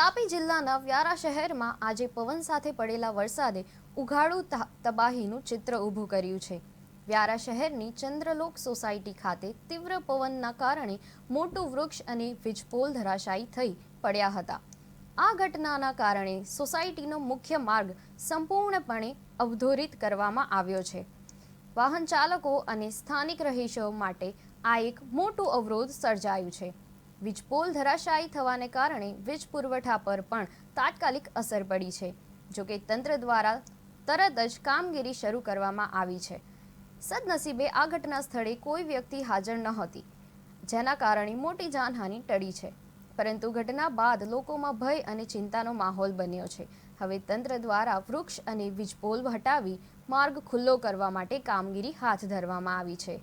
તાપી જિલ્લાના વ્યારા શહેરમાં આજે પવન સાથે પડેલા વરસાદે ઉઘાડું તબાહીનું ચિત્ર ઊભું કર્યું છે। વ્યારા શહેરની ચંદ્રલોક સોસાયટી ખાતે તીવ્ર પવનના કારણે મોટું વૃક્ષ અને વીજપોલ ધરાશાયી થઈ પડ્યા હતા। આ ઘટનાના કારણે સોસાયટીનો મુખ્ય માર્ગ સંપૂર્ણપણે અવરોધિત કરવામાં આવ્યો છે। વાહન ચાલકો અને સ્થાનિક રહીશો માટે આ એક મોટું અવરોધ સર્જાયું છે। વીજપોલ ધરાશાયી થવાને કારણે વીજ પુરવઠા પર પણ તાત્કાલિક અસર પડી છે। જોકે તંત્ર દ્વારા તરત જ કામગીરી શરૂ કરવામાં આવી છે। સદનસીબે આ ઘટના સ્થળે કોઈ વ્યક્તિ હાજર નહોતી, જેના કારણે મોટી જાનહાનિ ટળી છે। પરંતુ ઘટના બાદ લોકોમાં ભય અને ચિંતાનો માહોલ બન્યો છે। હવે તંત્ર દ્વારા વૃક્ષ અને વીજપોલ હટાવી માર્ગ ખુલ્લો કરવા માટે કામગીરી હાથ ધરવામાં આવી છે।